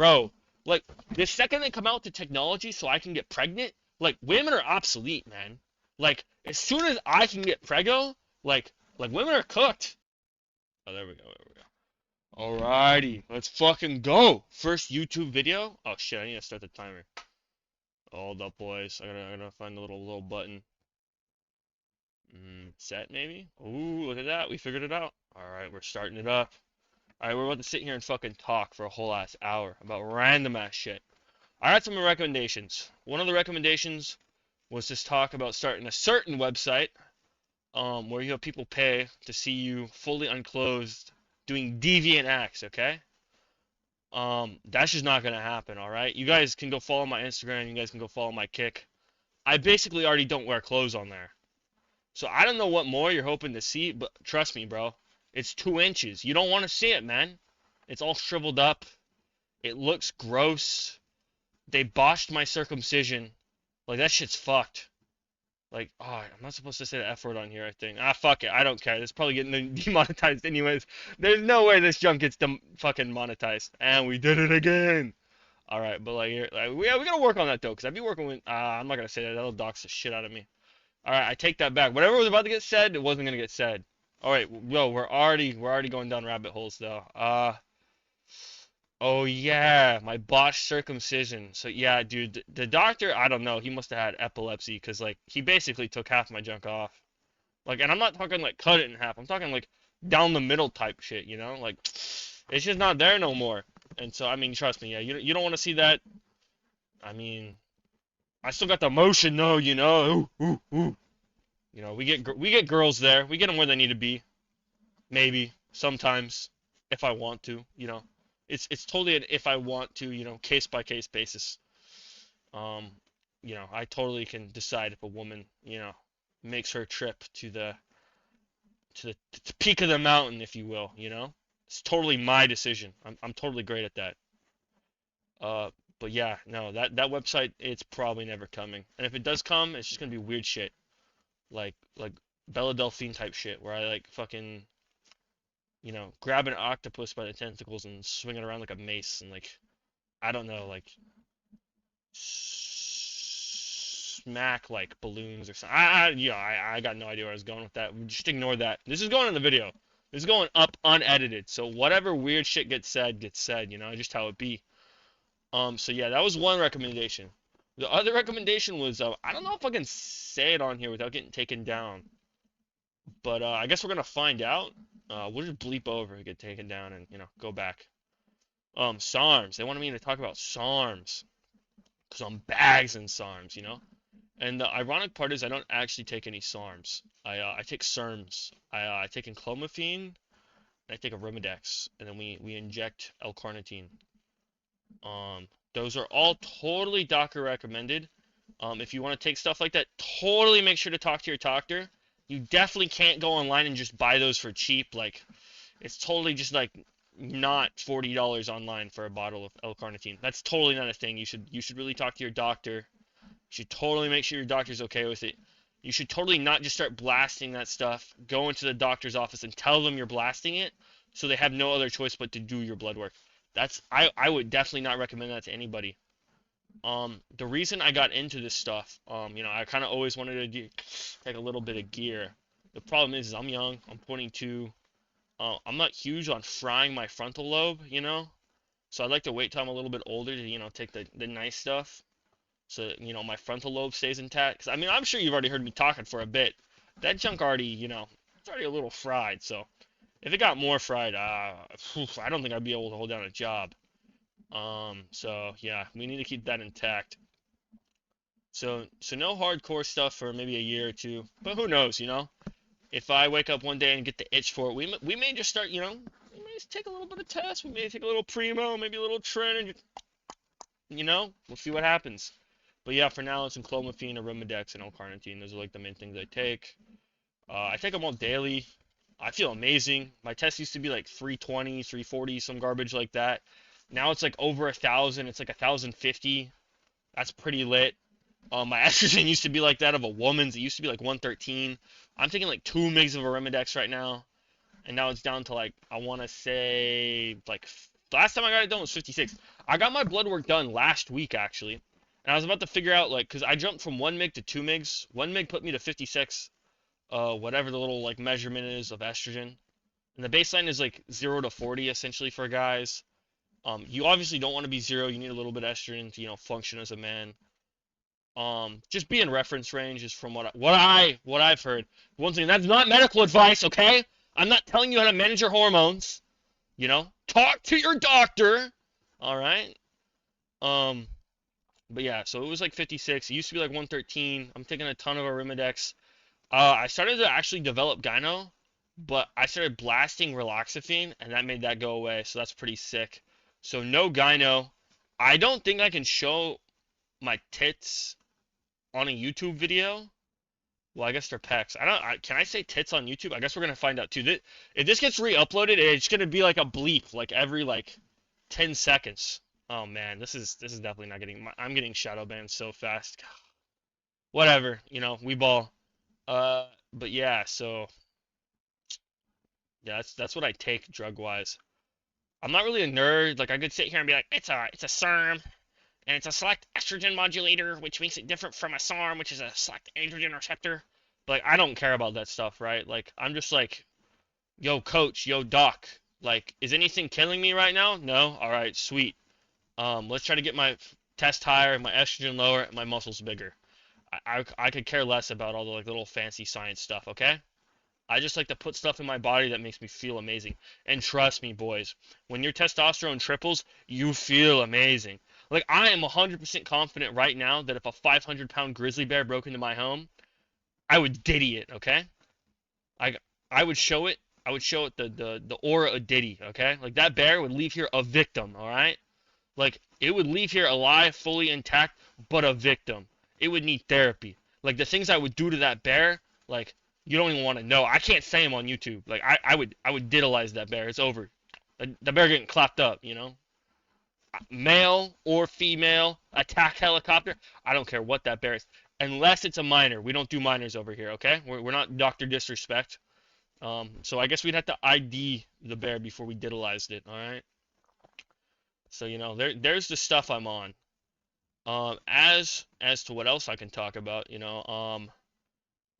bro, like, the second they come out with technology so I can get pregnant, like, women are obsolete, man. Like, as soon as I can get preggo, like women are cooked. Oh, there we go, there we go. Alrighty, let's fucking go. First YouTube video. Oh shit, I need to start the timer. Hold up, boys. I gotta find the little button. Set maybe? Ooh, look at that. We figured it out. Alright, we're starting it up. Alright, we're about to sit here and fucking talk for a whole ass hour about random ass shit. I got some recommendations. One of the recommendations was this talk about starting a certain website, where you have people pay to see you fully unclothed doing deviant acts, okay? That's just not gonna happen, alright? You guys can go follow my Instagram, you guys can go follow my Kick. I basically already don't wear clothes on there. So I don't know what more you're hoping to see, but trust me, bro. It's 2 inches. You don't want to see it, man. It's all shriveled up. It looks gross. They botched my circumcision. Like, that shit's fucked. Like, oh, I'm not supposed to say the F word on here, I think. Ah, fuck it. I don't care. It's probably getting demonetized anyways. There's no way this junk gets fucking monetized. And we did it again. Alright, but like, we gotta work on that, though, because I'd be working with, I'm not gonna say that. That'll dox the shit out of me. Alright, I take that back. Whatever was about to get said, it wasn't gonna get said. Alright, yo, we're already going down rabbit holes, though. Oh yeah, my botched circumcision. So yeah, dude, the doctor, I don't know, he must have had epilepsy, because like he basically took half my junk off. Like, and I'm not talking like cut it in half. I'm talking like down the middle type shit, you know? Like, it's just not there no more. And so I mean, trust me, yeah, you don't want to see that. I mean, I still got the motion though, you know. Ooh, ooh, ooh. You know, we get girls there. We get them where they need to be. Maybe sometimes if I want to, you know. It's totally an if I want to, you know, case by case basis. Um, you know, I totally can decide if a woman, you know, makes her trip to the peak of the mountain, if you will, you know. It's totally my decision. I'm totally great at that. Uh, but yeah, no, that website, it's probably never coming. And if it does come, it's just gonna be weird shit, like Bella Delphine type shit, where I like fucking, you know, grab an octopus by the tentacles and swing it around like a mace, and like, I don't know, like smack like balloons or something. I got no idea where I was going with that. Just ignore that. This is going in the video. This is going up unedited. So whatever weird shit gets said, you know, just how it be. So yeah, that was one recommendation. The other recommendation was, I don't know if I can say it on here without getting taken down, but I guess we're gonna find out. We'll just bleep over and get taken down and, you know, go back. SARMS. They wanted me to talk about SARMS because I'm bags in SARMS, you know. And the ironic part is I don't actually take any SARMs. I take SERMs. I take enclomiphene, and I take a Arimidex, and then we inject L-carnitine. Those are all totally doctor recommended. If you want to take stuff like that, totally make sure to talk to your doctor. You definitely can't go online and just buy those for cheap. Like, it's totally just like not $40 online for a bottle of L-carnitine. That's totally not a thing. You should really talk to your doctor. You should totally make sure your doctor's okay with it. You should totally not just start blasting that stuff. Go into the doctor's office and tell them you're blasting it, so they have no other choice but to do your blood work. I would definitely not recommend that to anybody. The reason I got into this stuff, you know, I kind of always wanted to take a little bit of gear. The problem is I'm young. I'm 22. I'm not huge on frying my frontal lobe, you know. So I'd like to wait till I'm a little bit older to, you know, take the nice stuff, so, you know, my frontal lobe stays intact. Because I mean, I'm sure you've already heard me talking for a bit. That junk already, you know, it's already a little fried. So if it got more fried, I don't think I'd be able to hold down a job. So yeah, we need to keep that intact. So no hardcore stuff for maybe a year or two, but who knows, you know? If I wake up one day and get the itch for it, we may just start, you know, we may just take a little bit of test. We may take a little Primo, maybe a little Tren, and just, you know, we'll see what happens. But yeah, for now it's enclomiphene, Arimidex, and L-carnitine. Those are like the main things I take. I take them all daily. I feel amazing. My test used to be like 320, 340, some garbage like that. Now it's like over 1,000. It's like 1,050. That's pretty lit. My estrogen used to be like that of a woman's. It used to be like 113. I'm taking like 2 mgs of Arimidex right now, and now it's down to like, I want to say like The last time I got it done was 56. I got my blood work done last week, actually. And I was about to figure out, like, because I jumped from 1 mg to 2 mgs. 1 mg put me to 56, whatever the little, like, measurement is of estrogen. And the baseline is, like, 0 to 40, essentially, for guys. You obviously don't want to be 0. You need a little bit of estrogen to, function as a man. Just be in reference range is from what I've heard. Once again, that's not medical advice, okay? I'm not telling you how to manage your hormones. Talk to your doctor. All right. But yeah, so it was like 56. It used to be like 113. I'm taking a ton of Arimidex. I started to actually develop gyno, but I started blasting raloxifene, and that made that go away. So that's pretty sick. So no gyno. I don't think I can show my tits on a YouTube video. Well, I guess they're pecs. Can I say tits on YouTube? I guess we're gonna find out too. If this gets re-uploaded, it's gonna be like a bleep, like every 10 seconds. Oh man, this is definitely not getting. I'm getting shadow banned so fast. Whatever, we ball. But yeah, so yeah, that's what I take drug wise. I'm not really a nerd. Like I could sit here and be like, it's a SARM, and it's a select estrogen modulator, which makes it different from a SARM, which is a select androgen receptor. But I don't care about that stuff, right? Like I'm just like, yo coach, yo doc, like is anything killing me right now? No. All right, sweet. Let's try to get my test higher, my estrogen lower, and my muscles bigger. I could care less about all the little fancy science stuff, okay? I just like to put stuff in my body that makes me feel amazing. And trust me, boys, when your testosterone triples, you feel amazing. Like, I am 100% confident right now that if a 500-pound grizzly bear broke into my home, I would Diddy it, okay? I would show it. I would show it the aura of Diddy, okay? Like, that bear would leave here a victim, all right? Like, it would leave here alive, fully intact, but a victim. It would need therapy. Like, the things I would do to that bear, like, you don't even want to know. I can't say them on YouTube. Like, I would diddleize that bear. It's over. The bear getting clapped up, Male or female, attack helicopter. I don't care what that bear is. Unless it's a minor. We don't do minors over here, okay? We're not Dr. Disrespect. So I guess we'd have to ID the bear before we diddleized it, all right? So, there's the stuff I'm on. As to what else I can talk about,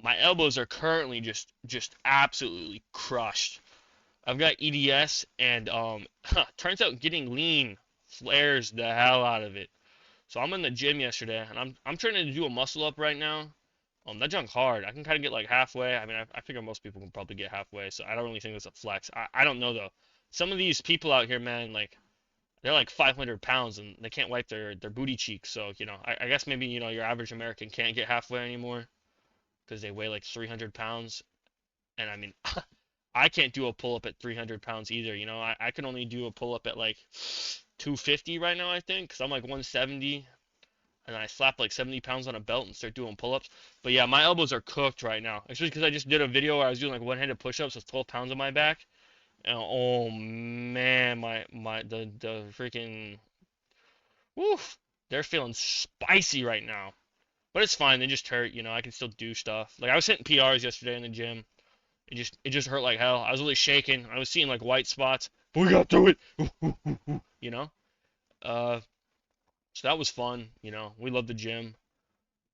my elbows are currently just absolutely crushed. I've got EDS, and turns out getting lean flares the hell out of it. So I'm in the gym yesterday, and I'm trying to do a muscle up right now. That junk's hard. I can kind of get like halfway. I mean, I figure most people can probably get halfway, so I don't really think that's a flex. I don't know though. Some of these people out here, man, like they're like 500 pounds and they can't wipe their booty cheeks. So I guess maybe your average American can't get halfway anymore because they weigh like 300 pounds. And I mean, I can't do a pull up at 300 pounds either. I can only do a pull up at like 250 right now, I think, because I'm like 170. And I slap like 70 pounds on a belt and start doing pull-ups. But yeah, my elbows are cooked right now. Especially because I just did a video where I was doing like one-handed push-ups with 12 pounds on my back. And oh man, the freaking woof, they're feeling spicy right now. But it's fine, they just hurt, I can still do stuff. Like I was hitting PRs yesterday in the gym. It just hurt like hell. I was really shaking. I was seeing like white spots. But we got through it. So that was fun, we love the gym.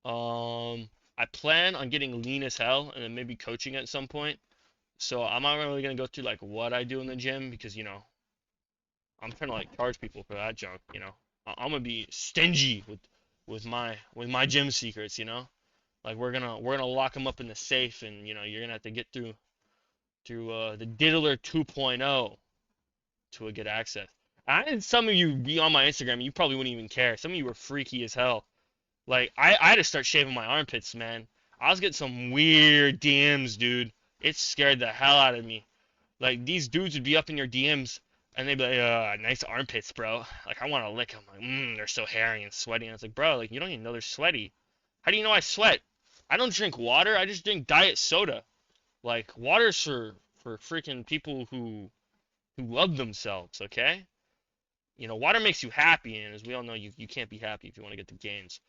I plan on getting lean as hell and then maybe coaching at some point. So I'm not really gonna go through like what I do in the gym because I'm trying to like charge people for that junk. I'm gonna be stingy with my gym secrets. Like we're gonna lock them up in the safe, and you're gonna have to get through the Diddler 2.0 to get access. I had some of you be on my Instagram, and you probably wouldn't even care. Some of you were freaky as hell. Like I had to start shaving my armpits, man. I was getting some weird DMs, dude. It scared the hell out of me. Like, these dudes would be up in your DMs, and they'd be like, nice armpits, bro. Like, I want to lick them. Like, they're so hairy and sweaty. And it's like, bro, like, you don't even know they're sweaty. How do you know I sweat? I don't drink water. I just drink diet soda. Like, water's for freaking people who love themselves, okay? Water makes you happy, and as we all know, you can't be happy if you want to get the gains.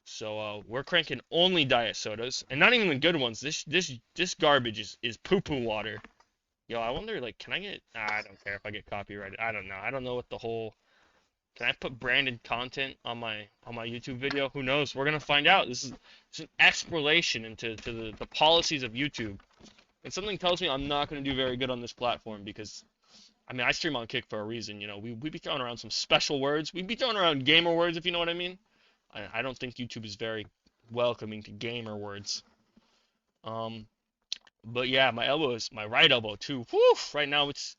So we're cranking only diet sodas, and not even the good ones. This garbage is poo-poo water. Yo, I wonder, like, can I get? I don't care if I get copyrighted. I don't know. I don't know what the whole. Can I put branded content on my YouTube video? Who knows? We're gonna find out. This is it's an exploration into the policies of YouTube. And something tells me I'm not gonna do very good on this platform because I mean I stream on Kick for a reason. You know, we be throwing around some special words. We be throwing around gamer words, if you know what I mean. I don't think YouTube is very welcoming to gamer words. Um, but yeah, my right elbow too. Whew, right now it's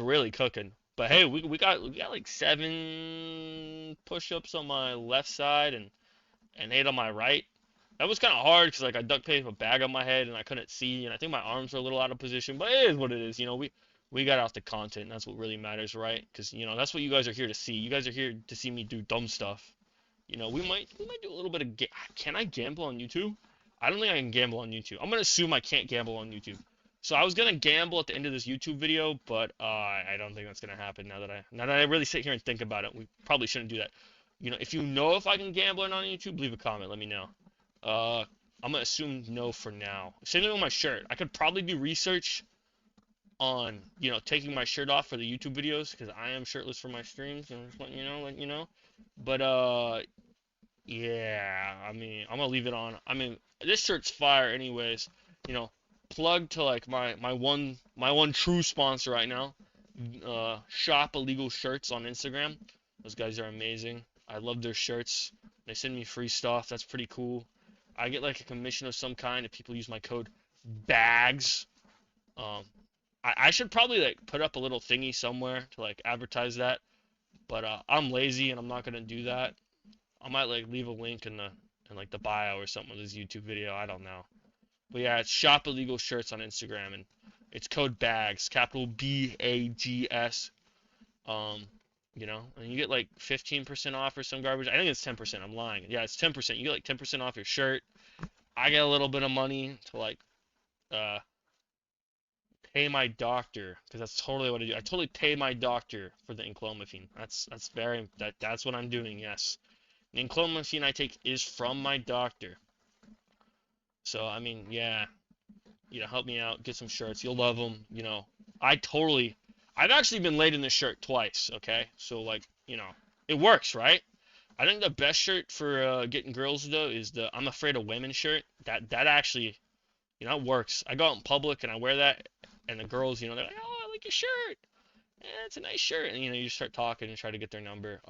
really cooking. But hey, we got like 7 push-ups on my left side and 8 on my right. That was kind of hard because like I duct taped a bag on my head and I couldn't see, and I think my arms were a little out of position. But it is what it is. You know, we got off the content. And that's what really matters, right? Because you know that's what you guys are here to see. You guys are here to see me do dumb stuff. You know, we might do a little bit of can I gamble on YouTube? I don't think I can gamble on YouTube. I'm gonna assume I can't gamble on YouTube. So I was gonna gamble at the end of this YouTube video, but I don't think that's gonna happen now that I really sit here and think about it. We probably shouldn't do that. You know, if you know if I can gamble or not on YouTube, leave a comment. Let me know. Uh, I'm gonna assume no for now. Same thing with my shirt. I could probably do research on taking my shirt off for the YouTube videos because I am shirtless for my streams. And just letting you know. But yeah, I mean, I'm gonna leave it on. I mean, this shirt's fire, anyways. You know, plug to like my one true sponsor right now, ShopIllegalShirts on Instagram. Those guys are amazing. I love their shirts. They send me free stuff. That's pretty cool. I get like a commission of some kind if people use my code BAGS. Um, I should probably like put up a little thingy somewhere to like advertise that, but I'm lazy and I'm not gonna do that. I might like leave a link in like the bio or something of this YouTube video. I don't know. But yeah, it's Shop Illegal Shirts on Instagram and it's code BAGS, capital BAGS. Um, and you get like 15% off or some garbage. I think it's 10%. I'm lying. Yeah, it's 10%. You get like 10% off your shirt. I get a little bit of money to like uh pay my doctor because that's totally what I do. I totally pay my doctor for the enclomiphene. That's what I'm doing. Yes. The enclomiphene I take is from my doctor. So, I mean, yeah, help me out, get some shirts. You'll love them. I've actually been late in this shirt twice, okay? So, like, it works, right? I think the best shirt for getting girls, though, is the I'm Afraid of Women shirt. That actually, it works. I go out in public and I wear that, and the girls, they're like, oh, I like your shirt. Yeah, it's a nice shirt. And, you start talking and try to get their number.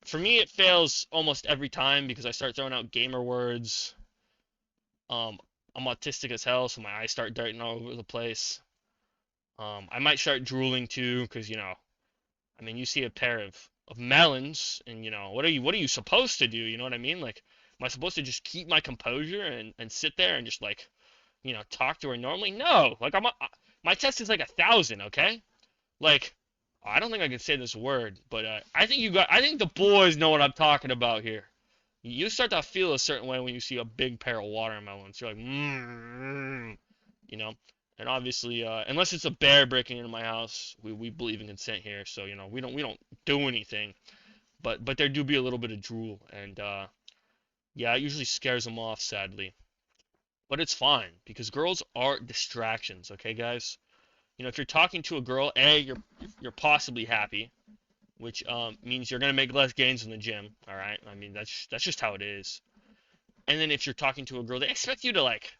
For me, it fails almost every time because I start throwing out gamer words. I'm autistic as hell, so my eyes start darting all over the place. I might start drooling too, because I mean, you see a pair of melons, and what are you supposed to do? You know what I mean? Like, am I supposed to just keep my composure and sit there and just like, talk to her normally? No, like my test is like 1,000, okay? Like, I don't think I can say this word, but I think the boys know what I'm talking about here. You start to feel a certain way when you see a big pair of watermelons. You're like, you know. And obviously, unless it's a bear breaking into my house, we believe in consent here, so we don't do anything. But there do be a little bit of drool, and yeah, it usually scares them off, sadly. But it's fine because girls are distractions, okay, guys. If you're talking to a girl, you're possibly happy, which means you're gonna make less gains in the gym. All right, I mean that's just how it is. And then if you're talking to a girl, they expect you to like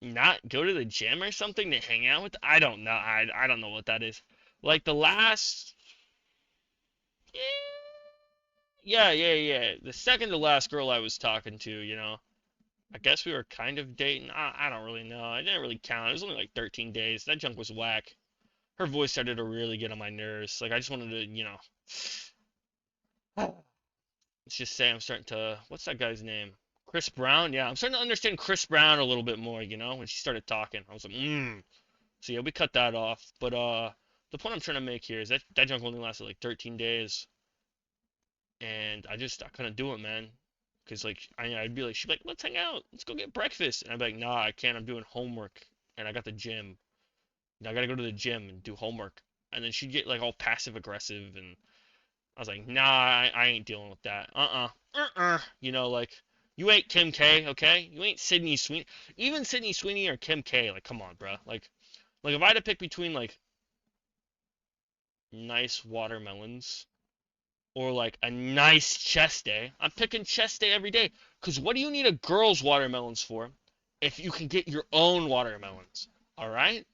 not go to the gym or something to hang out with. I don't know. I don't know what that is. Like the last, yeah. The second to last girl I was talking to, I guess we were kind of dating. I don't really know. I didn't really count. It was only like 13 days. That junk was whack. Her voice started to really get on my nerves. Like I just wanted to, let's just say I'm starting to. What's that guy's name? Chris Brown. Yeah, I'm starting to understand Chris Brown a little bit more. When she started talking, I was like, So yeah, we cut that off. But the point I'm trying to make here is that junk only lasted like 13 days, and I couldn't do it, man. Cause like I'd be like, she'd be like, let's hang out, let's go get breakfast, and I'd be like, nah, I can't. I'm doing homework, and I got the gym. I gotta go to the gym and do homework. And then she'd get like all passive aggressive, and I was like, nah, I ain't dealing with that. Like, you ain't Kim K, okay? You ain't Sydney Sweeney. Even Sydney Sweeney or Kim K, like, come on, bro. Like, Like if I had to pick between like nice watermelons or like a nice chest day, I'm picking chest day every day. Cause what do you need a girl's watermelons for if you can get your own watermelons? All right?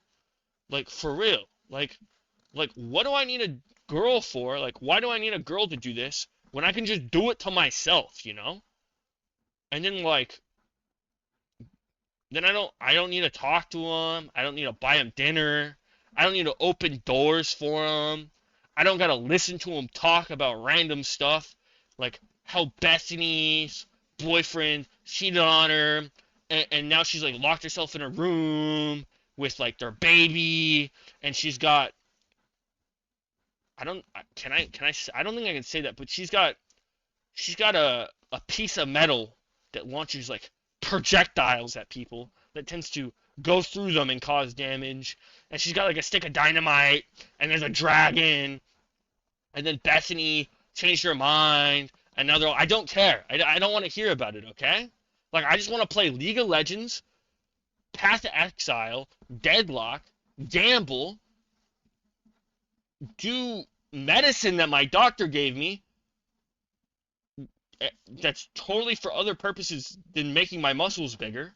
Like for real. Like what do I need a girl for? Like why do I need a girl to do this when I can just do it to myself, you know? And then like then I don't need to talk to them. I don't need to buy them dinner. I don't need to open doors for them. I don't gotta listen to them talk about random stuff like how Bethany's boyfriend cheated on her, and now she's like locked herself in her room with like their baby, and she's got I don't can I don't think I can say that, but she's got a piece of metal that launches like projectiles at people that tends to go through them and cause damage. And she's got like a stick of dynamite, and there's a dragon, and then Bethany changed her mind, and now they're all, I don't care. I don't want to hear about it, okay? Like, I just want to play League of Legends, Path to Exile, Deadlock, gamble, do medicine that my doctor gave me, that's totally for other purposes than making my muscles bigger,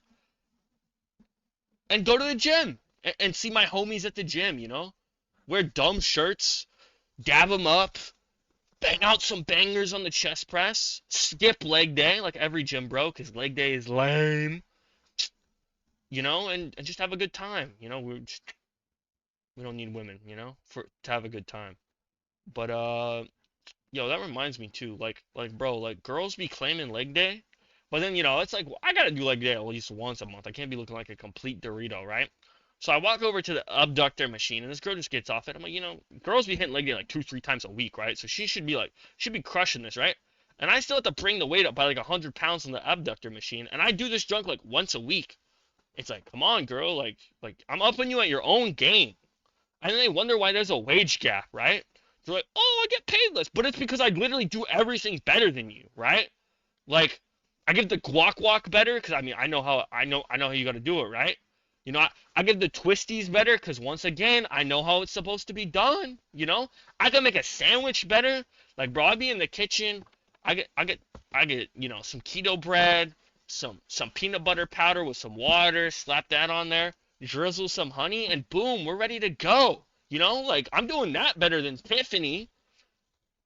and go to the gym and see my homies at the gym, you know? Wear dumb shirts, dab them up, bang out some bangers on the chest press, skip leg day like every gym bro, because leg day is lame, you know, and just have a good time, you know? We don't need women, you know, to have a good time. But yo, that reminds me too. Like bro, like girls be claiming leg day, but then it's like I gotta do leg day at least once a month. I can't be looking like a complete Dorito, right? So I walk over to the abductor machine, and this girl just gets off it. I'm like, girls be hitting leg day like 2, 3 times a week, right? So she should be crushing this, right? And I still have to bring the weight up by like 100 pounds on the abductor machine, and I do this junk like once a week. It's like, come on, girl, like I'm upping you at your own game. And then they wonder why there's a wage gap, right? They're like, oh, I get paid less, but it's because I literally do everything better than you, right? Like, I get the guac walk better because I know how you got to do it, right? I get the twisties better because once again I know how it's supposed to be done. I can make a sandwich better. Like, bro, I be in the kitchen. I get some keto bread, some peanut butter powder with some water. Slap that on there. Drizzle some honey, and boom, we're ready to go. Like I'm doing that better than Tiffany.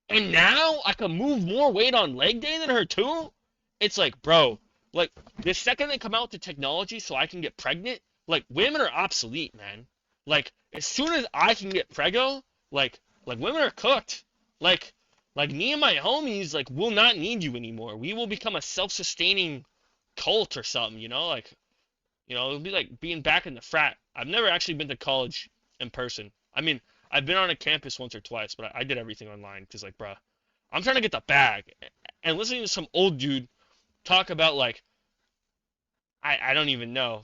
And now I can move more weight on leg day than her too. It's like, bro, like the second they come out with the technology so I can get pregnant, like women are obsolete, man. Like as soon as I can get preggo, like women are cooked. Like me and my homies like will not need you anymore. We will become a self-sustaining cult or something, like it'll be like being back in the frat. I've never actually been to college in person. I mean, I've been on a campus once or twice, but I did everything online because, like, bruh, I'm trying to get the bag. And listening to some old dude talk about, like, I don't even know.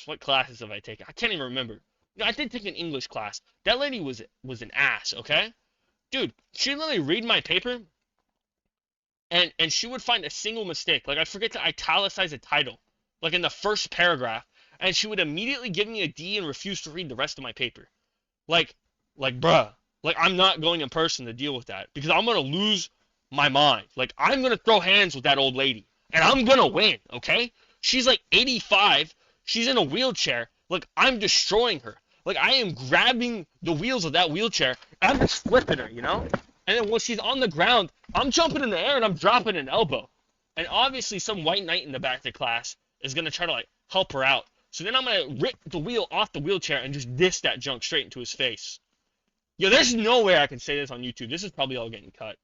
What classes have I taken? I can't even remember. I did take an English class. That lady was an ass, okay? Dude, she'd literally read my paper, and she would find a single mistake. Like, I forget to italicize a title, like in the first paragraph, and she would immediately give me a D and refuse to read the rest of my paper. Like, bruh, like I'm not going in person to deal with that because I'm gonna lose my mind. Like, I'm gonna throw hands with that old lady, and I'm gonna win. Okay? She's like 85. She's in a wheelchair. Like, I'm destroying her. Like, I am grabbing the wheels of that wheelchair, and I'm just flipping her, And then when she's on the ground, I'm jumping in the air and I'm dropping an elbow. And obviously, some white knight in the back of the class is gonna try to like help her out. So then I'm gonna rip the wheel off the wheelchair and just diss that junk straight into his face. Yo, there's no way I can say this on YouTube. This is probably all getting cut.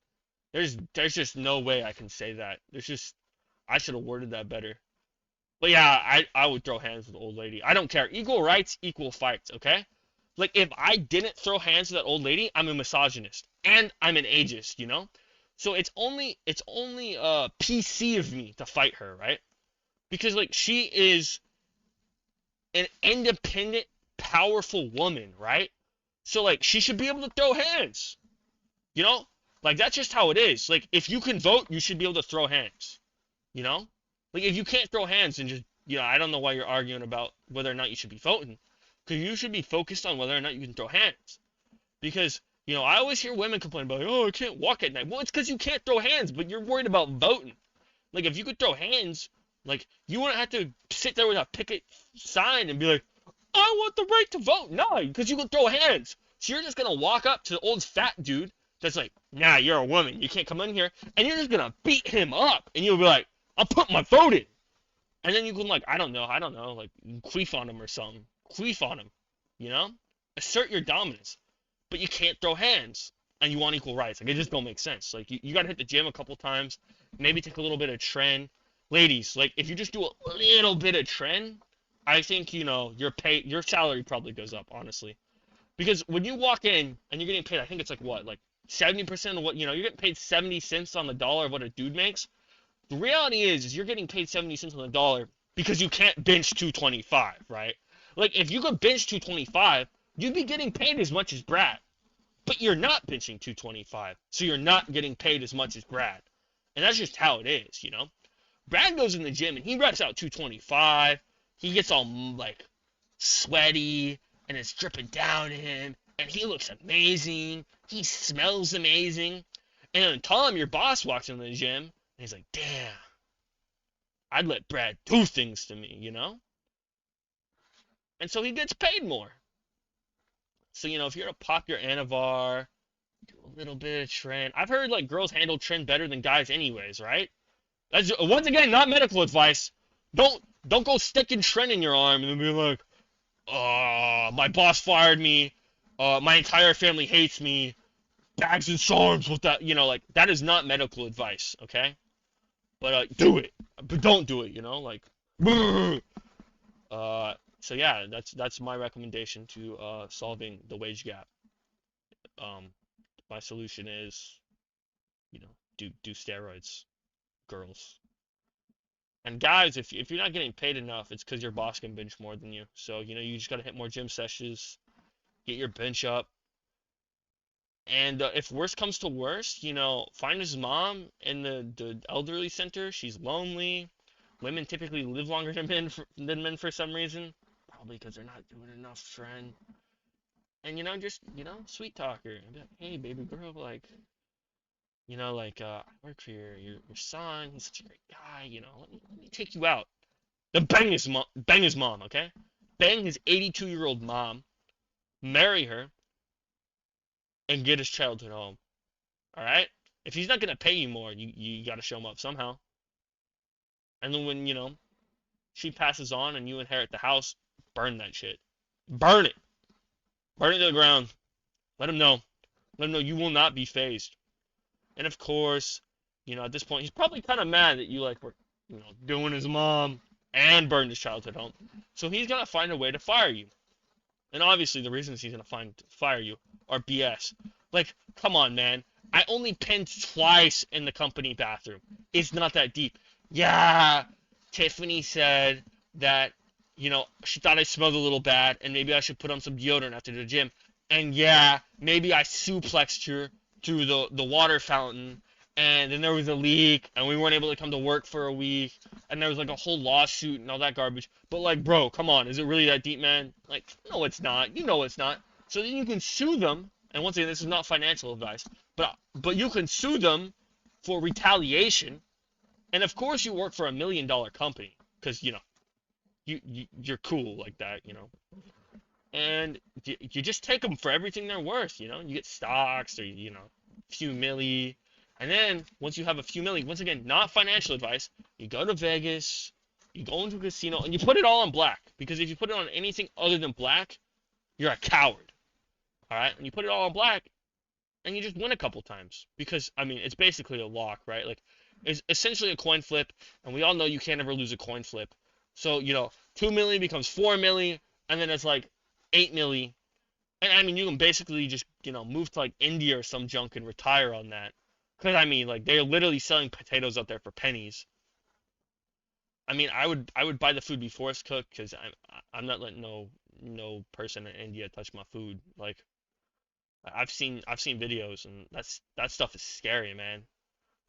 There's just no way I can say that. I should have worded that better. But yeah, I would throw hands with the old lady. I don't care. Equal rights, equal fights, okay? Like, if I didn't throw hands with that old lady, I'm a misogynist. And I'm an ageist, So it's only PC of me to fight her, right? Because, like, she is an independent, powerful woman, right? So, like, she should be able to throw hands. Like, that's just how it is. Like, if you can vote, you should be able to throw hands. Like, if you can't throw hands, then just, I don't know why you're arguing about whether or not you should be voting. Because you should be focused on whether or not you can throw hands. Because, I always hear women complain about, oh, I can't walk at night. Well, it's because you can't throw hands, but you're worried about voting. Like, if you could throw hands, like, you wouldn't have to sit there with a picket sign and be like, I want the right to vote. No, because you can throw hands. So you're just going to walk up to the old fat dude that's like, nah, you're a woman. You can't come in here. And you're just going to beat him up. And you'll be like, I'll put my vote in. And then you can, like, I don't know, like, queef on him or something. Queef on him, Assert your dominance. But you can't throw hands. And you want equal rights. Like, it just don't make sense. Like, you got to hit the gym a couple times. Maybe take a little bit of tren. Ladies, like, if you just do a little bit of tren, I think, your salary probably goes up, honestly. Because when you walk in and you're getting paid, I think it's like what, like 70% of what, you're getting paid 70 cents on the dollar of what a dude makes. The reality is you're getting paid 70 cents on the dollar because you can't bench 225, right? Like, if you could bench 225, you'd be getting paid as much as Brad. But you're not benching 225, so you're not getting paid as much as Brad. And that's just how it is, Brad goes in the gym and he reps out 225. He gets all, like, sweaty, and it's dripping down him, and he looks amazing. He smells amazing. And then Tom, your boss, walks into the gym, and he's like, damn, I'd let Brad do things to me, And so he gets paid more. So, if you're to pop your Anavar, do a little bit of tren. I've heard, like, girls handle tren better than guys anyways, right? That's, once again, not medical advice. Don't go sticking tren in your arm and then be like, my boss fired me. My entire family hates me. Bags and SARMS with that, like, that is not medical advice, okay? But, do it. But don't do it, like, so yeah, that's my recommendation to solving the wage gap. My solution is, do steroids, girls. And guys, if you're not getting paid enough, it's because your boss can bench more than you. So, you just got to hit more gym sessions, get your bench up. And if worst comes to worst, find his mom in the elderly center. She's lonely. Women typically live longer than men for some reason. Probably because they're not doing enough, friend. And, just, sweet talk her. And be like, hey, baby girl, like, I work for your son. He's such a great guy. Let me take you out. Then bang his mom, okay? Bang his 82-year-old mom, marry her, and get his childhood home. All right? If he's not gonna pay you more, you gotta show him up somehow. And then when she passes on and you inherit the house, burn that shit. Burn it. Burn it to the ground. Let him know. Let him know you will not be phased. And of course, at this point, he's probably kind of mad that you were, doing his mom and burned his childhood home. So he's gonna find a way to fire you. And obviously, the reasons he's gonna fire you are BS. Like, come on, man. I only penned twice in the company bathroom. It's not that deep. Yeah, Tiffany said that, she thought I smelled a little bad, and maybe I should put on some deodorant after the gym. And yeah, maybe I suplexed her through the water fountain, and then there was a leak, and we weren't able to come to work for a week, and there was a whole lawsuit and all that garbage. But bro, come on, is it really that deep, man? No, it's not. It's not. So then you can sue them, and once again, this is not financial advice, but you can sue them for retaliation, and of course you work for $1 million company, because you're cool like that, and you just take them for everything they're worth, you get stocks or few milli, and then once you have a few milli, once again, not financial advice, you go to Vegas, you go into a casino, and you put it all on black, because if you put it on anything other than black, you're a coward. All right, and you put it all on black, and you just win a couple times, because it's basically a lock, right? It's essentially a coin flip, and we all know you can't ever lose a coin flip. So 2 milli becomes 4 milli, and then it's 8 milli. And you can basically just, move to India or some junk and retire on that. Because they're literally selling potatoes out there for pennies. I would buy the food before it's cooked, because I'm not letting no person in India touch my food. I've seen videos, and that stuff is scary, man.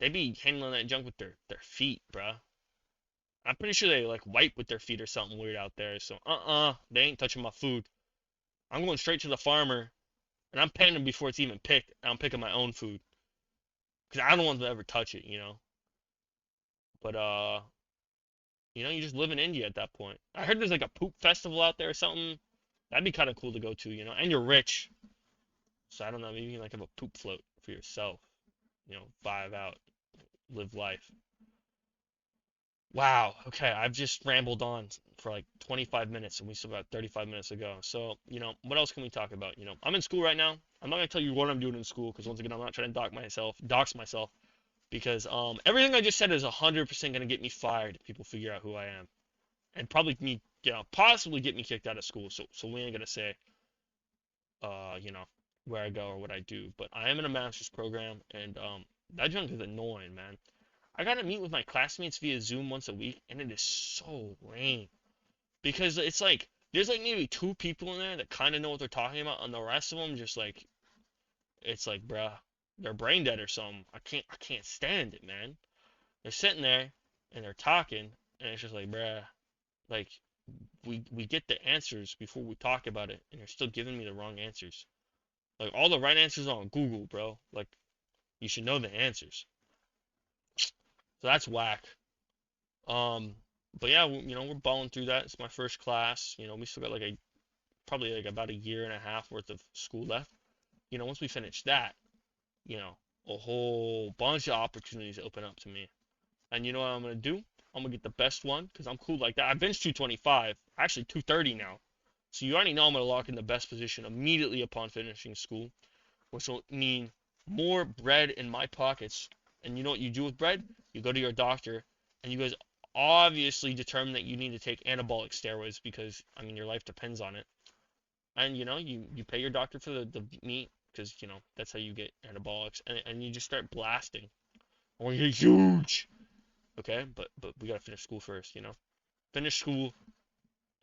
They be handling that junk with their feet, bruh. I'm pretty sure they wipe with their feet or something weird out there. So they ain't touching my food. I'm going straight to the farmer, and I'm paying them before it's even picked. And I'm picking my own food because I don't want them to ever touch it, you know. But you just live in India at that point. I heard there's like a poop festival out there or something. That'd be kind of cool to go to, you know. And you're rich, so I don't know. Maybe you can like have a poop float for yourself, vibe out, live life. Wow. Okay, I've just rambled on for like 25 minutes, and we still got 35 minutes to go. So, what else can we talk about? I'm in school right now. I'm not gonna tell you what I'm doing in school because once again, I'm not trying to dox myself, because everything I just said is 100% gonna get me fired if people figure out who I am, and probably possibly get me kicked out of school. So we ain't gonna say, uh, you know, where I go or what I do. But I am in a master's program, and that junk is annoying, man. I gotta meet with my classmates via Zoom once a week, and it is so lame because it's like there's like maybe two people in there that kind of know what they're talking about, and the rest of them just like it's like, bruh, they're brain dead or something. I can't stand it, man. They're sitting there and they're talking, and it's just like, bruh, like we get the answers before we talk about it, and you're still giving me the wrong answers. Like all the right answers are on Google, bro. Like you should know the answers. So that's whack. Um, but yeah, we're balling through that. It's my first class. We still got like probably like about a year and a half worth of school left. Once we finish that, you know, a whole bunch of opportunities open up to me. And you know what I'm gonna do? I'm gonna get the best one because I'm cool like that. I've bench 225, actually 230 now. So you already know I'm gonna lock in the best position immediately upon finishing school, which will mean more bread in my pockets. And you know what you do with bread? You go to your doctor, and you guys obviously determine that you need to take anabolic steroids because I mean your life depends on it. And you pay your doctor for the meat because that's how you get anabolics, and you just start blasting. I want to get huge. Okay, but we gotta finish school first. Finish school,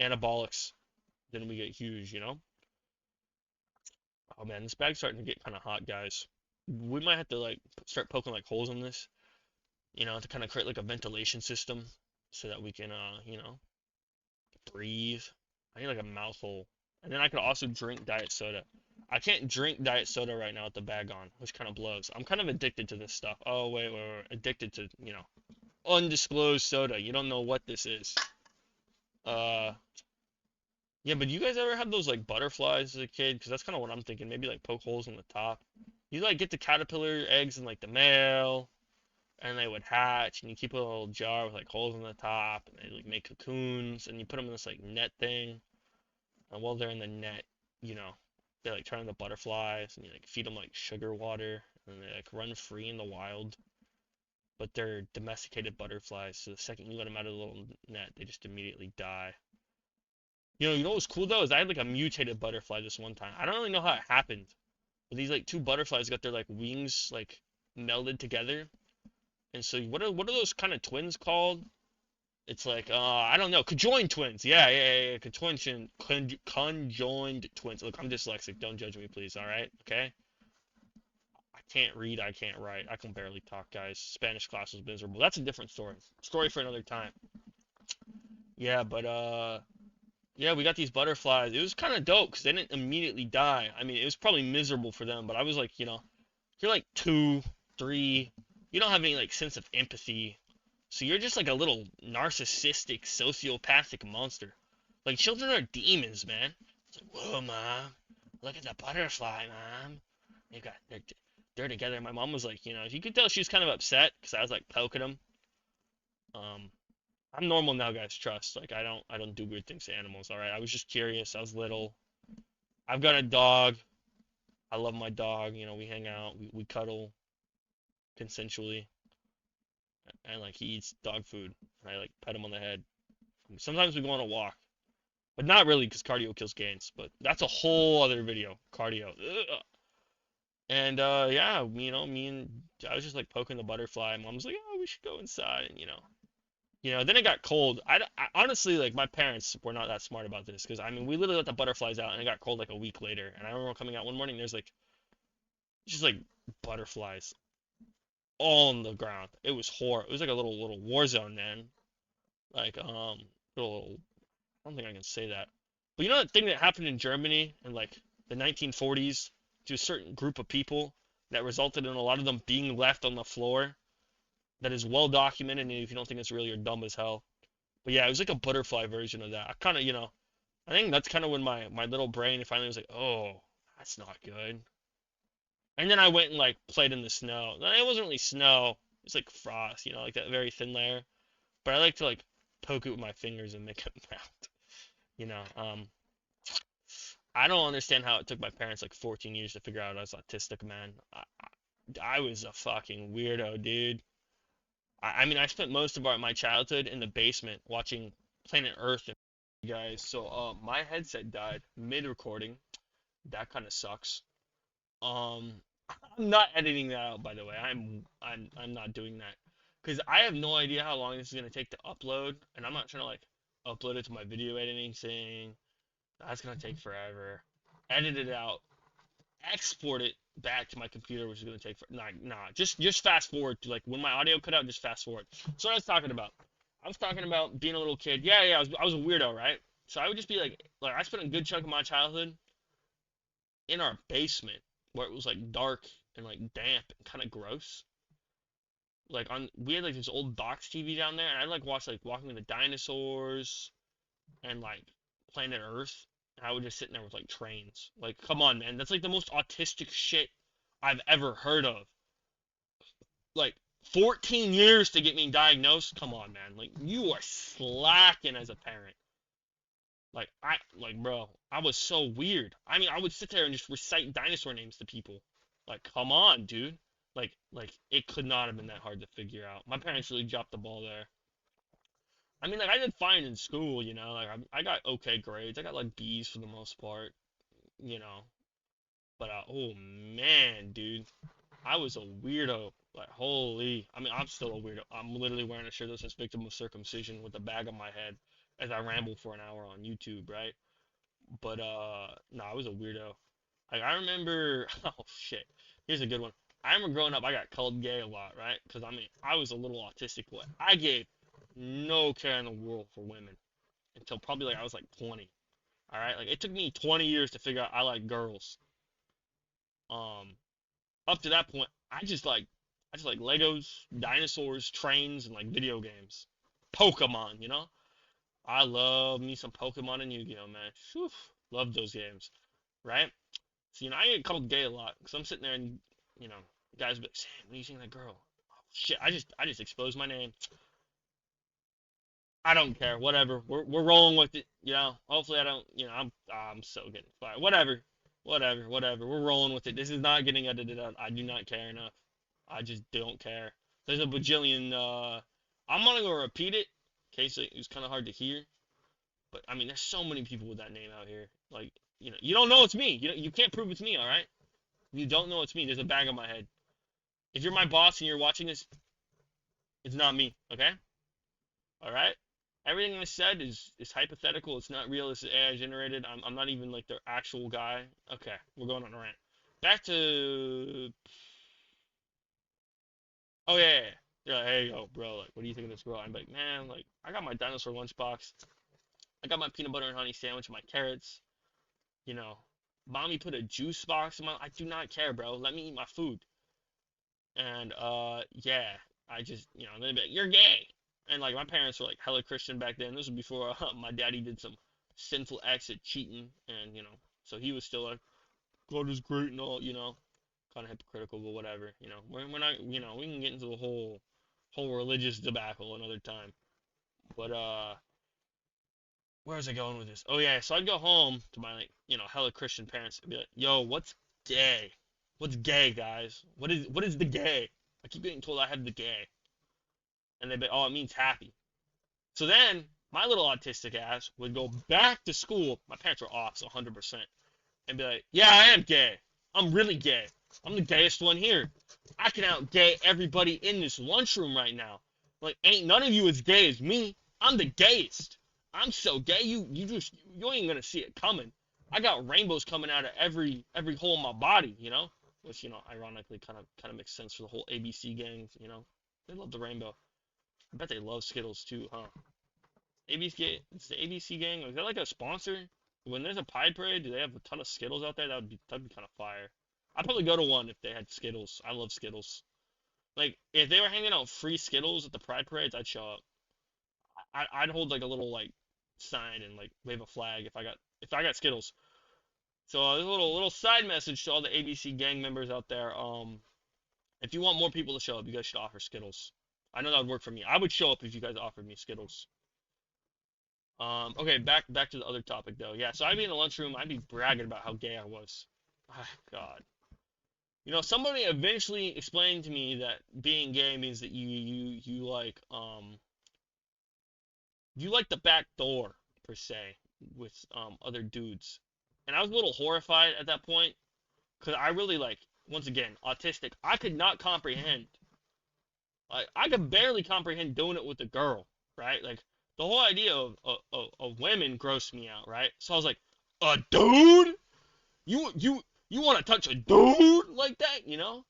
anabolics, then we get huge. Oh man, this bag's starting to get kind of hot, guys. We might have to like start poking like holes in this, to kind of create like a ventilation system so that we can breathe. I need like a mouth hole. And then I could also drink diet soda. I can't drink diet soda right now with the bag on, which kind of blows. I'm kind of addicted to this stuff. Oh wait. Addicted to, undisclosed soda. You don't know what this is. Uh yeah, but you guys ever have those like butterflies as a kid? Because that's kind of what I'm thinking. Maybe like poke holes in the top. You like get the caterpillar eggs in like the mail, and they would hatch, and you keep a little jar with like holes in the top, and they like make cocoons, and you put them in this like net thing, and while they're in the net, you know, they like turn into butterflies, and you like feed them like sugar water, and they like run free in the wild, but they're domesticated butterflies, so the second you let them out of the little net, they just immediately die. You know what's cool though is I had like a mutated butterfly this one time. I don't really know how it happened, but these like two butterflies got their like wings like melded together, and so what are those kind of twins called? It's like I don't know, conjoined twins. Yeah. Conjoined twins. Look, I'm dyslexic. Don't judge me, please. All right, okay. I can't read. I can't write. I can barely talk, guys. Spanish class was miserable. That's a different story. Story for another time. Yeah, but yeah, we got these butterflies. It was kind of dope because they didn't immediately die. I mean, it was probably miserable for them, but I was like, you're like 2, 3. You don't have any like sense of empathy. So you're just like a little narcissistic, sociopathic monster. Like children are demons, man. It's like, whoa, mom, look at the butterfly, mom. They're together. My mom was like, you could tell she was kind of upset because I was like poking them. Um, I'm normal now, guys. Trust. Like I don't do weird things to animals. All right. I was just curious. I was little. I've got a dog. I love my dog. We hang out. We cuddle consensually, and like he eats dog food, and I like pet him on the head. Sometimes we go on a walk. But not really, because cardio kills gains. But that's a whole other video. Cardio. Ugh. And yeah, me and I was just like poking the butterfly. Mom was like, "Oh, we should go inside." And then it got cold. I honestly like my parents were not that smart about this because I mean we literally let the butterflies out and it got cold like a week later. And I remember coming out one morning. There's like just like butterflies all on the ground. It was horror. It was like a little war zone, man. Like little. I don't think I can say that. But you know that thing that happened in Germany in like the 1940s to a certain group of people that resulted in a lot of them being left on the floor? That is well documented, and if you don't think it's real, you're dumb as hell. But yeah, it was like a butterfly version of that. I kind of, I think that's kind of when my little brain finally was like, oh, that's not good. And then I went and like played in the snow. It wasn't really snow. It's like frost, like that very thin layer. But I like to like poke it with my fingers and make it melt. You know, um, I don't understand how it took my parents like 14 years to figure out I was autistic, man. I was a fucking weirdo, dude. I mean, I spent most of my childhood in the basement watching Planet Earth and guys. So, my headset died mid-recording. That kind of sucks. Um, I'm not editing that out, by the way. I'm not doing that because I have no idea how long this is gonna take to upload, and I'm not trying to like upload it to my video editing thing. That's gonna take forever. Edit it out, export it back to my computer, which is gonna take nah. Just fast forward to like when my audio cut out. Just fast forward. So what I was talking about. I was talking about being a little kid. Yeah. I was a weirdo, right? So I would just be like I spent a good chunk of my childhood in our basement where it was like dark and like damp and kind of gross. Like we had like this old box TV down there, and I like watch like Walking with the Dinosaurs and like Planet Earth. And I would just sit there with like trains. Like, come on, man, that's like the most autistic shit I've ever heard of. Like 14 years to get me diagnosed. Come on, man. Like you are slacking as a parent. Bro, I was so weird. I mean, I would sit there and just recite dinosaur names to people. Like, come on, dude. Like it could not have been that hard to figure out. My parents really dropped the ball there. I mean, like I did fine in school, like I got okay grades. I got like B's for the most part, you know. But oh man, dude, I was a weirdo. Like holy, I mean, I'm still a weirdo. I'm literally wearing a shirt that says "Victim of Circumcision" with a bag on my head as I ramble for an hour on YouTube, right? But no, I was a weirdo. Like I remember, oh shit. Here's a good one. I remember growing up, I got called gay a lot, right? Because I mean, I was a little autistic boy. I gave no care in the world for women until probably like I was like 20. All right, like it took me 20 years to figure out I like girls. Um, Up to that point, I just like Legos, dinosaurs, trains, and like video games. Pokemon, I love me some Pokemon and Yu-Gi-Oh, man. Whew, love those games, right? So, I get called gay a lot because I'm sitting there and, you know, guys be like, Sam, what are you saying to that girl? Oh, shit, I just exposed my name. I don't care, whatever. We're rolling with it, Hopefully I don't, I'm so getting fired. Whatever. We're rolling with it. This is not getting edited out. I do not care enough. I just don't care. There's a bajillion. I'm gonna go repeat it in case it was kind of hard to hear. But I mean, there's so many people with that name out here. Like, you don't know it's me. You can't prove it's me. All right? You don't know it's me. There's a bag on my head. If you're my boss and you're watching this, it's not me. Okay? All right? Everything I said is hypothetical. It's not real. It's AI generated. I'm not even like the actual guy. Okay, we're going on a rant. Back to. Oh yeah. Yeah, hey yo, bro. Like, what do you think of this girl? I'm like, man, like, I got my dinosaur lunchbox. I got my peanut butter and honey sandwich, my carrots. You know, mommy put a juice box in my. I do not care, bro. Let me eat my food. And yeah, I just, they'd be like, you're gay. And like my parents were like hella Christian back then. This was before my daddy did some sinful acts of cheating, and so he was still like, God is great and all, kind of hypocritical, but whatever. We're not, we can get into the whole religious debacle another time. But where was I going with this? Oh yeah, so I'd go home to my like, hella Christian parents and be like, "Yo, what's gay? What's gay, guys? What is the gay?" I keep getting told I have the gay, and they'd be, "Oh, it means happy." So then my little autistic ass would go back to school. My parents were off, so 100%, and be like, "Yeah, I am gay. I'm really gay. I'm the gayest one here. I can out gay everybody in this lunchroom right now. Like, ain't none of you as gay as me. I'm the gayest. I'm so gay, you ain't gonna see it coming. I got rainbows coming out of every hole in my body, which ironically kind of makes sense for the whole ABC gang, they love the rainbow. I bet they love Skittles too, huh? ABC, it's the ABC gang. Is that like a sponsor? when there's a Pride Parade, do they have a ton of Skittles out there? That'd be kind of fire. I'd probably go to one if they had Skittles. I love Skittles. Like if they were handing out free Skittles at the Pride Parades, I'd show up. I'd hold like a little like sign and like wave a flag if I got Skittles. So there's a little side message to all the ABC gang members out there. If you want more people to show up, you guys should offer Skittles. I know that would work for me. I would show up if you guys offered me Skittles. Okay, back to the other topic though. Yeah, so I'd be in the lunchroom. I'd be bragging about how gay I was. Ah, God. You know, somebody eventually explained to me that being gay means that you like the back door per se with other dudes. And I was a little horrified at that point because I really like once again autistic. I could not comprehend. Like I could barely comprehend doing it with a girl, right? Like the whole idea of women grossed me out, right? So I was like, a dude? You want to touch a dude like that? You know?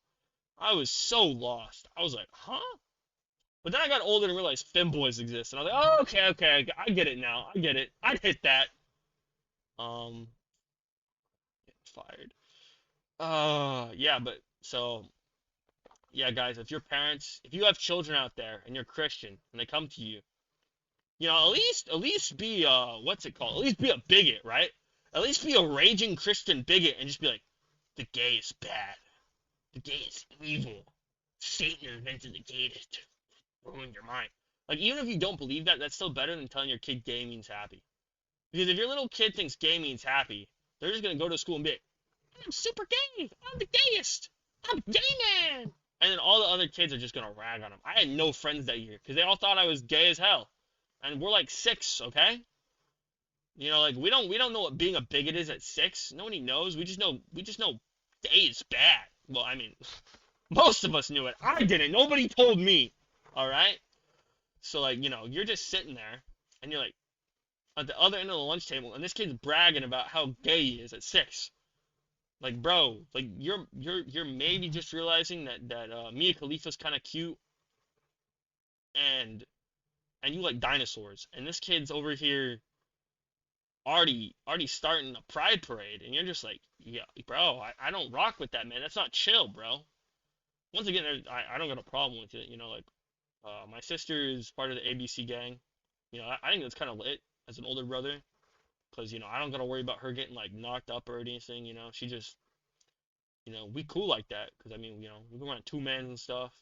I was so lost. I was like, huh? But then I got older and realized femboys exist, and I was like, oh, okay, I get it now. I get it. I'd hit that. Um, get fired. Yeah, but so yeah, guys, if you have children out there and you're Christian and they come to you, you know, at least be what's it called? At least be a bigot, right? At least be a raging Christian bigot and just be like, the gay is bad. The gay is evil. Satan invented the gay to ruin your mind. Like even if you don't believe that, that's still better than telling your kid gay means happy. Because if your little kid thinks gay means happy, they're just gonna go to school and be like, I'm super gay. I'm the gayest. I'm a gay man. And then all the other kids are just gonna rag on him. I had no friends that year because they all thought I was gay as hell. And we're like 6, okay? You know, like we don't know what being a bigot is at 6. Nobody knows. We just know gay is bad. Well, I mean, most of us knew it. I didn't. Nobody told me. All right? So like, you know, you're just sitting there and you're like at the other end of the lunch table and this kid's bragging about how gay he is at 6. Like, bro, like you're maybe just realizing that Mia Khalifa's kind of cute and you like dinosaurs. And this kid's over here already starting a pride parade and you're just like, yeah, bro, I don't rock with that, man. That's not chill, bro. Once again, I don't got a problem with it, you know, like my sister is part of the ABC gang. You know, I think that's kind of lit as an older brother, because you know I don't gotta worry about her getting like knocked up or anything. You know, she just, you know, we cool like that. Because I mean, you know, we've been around 2 men and stuff.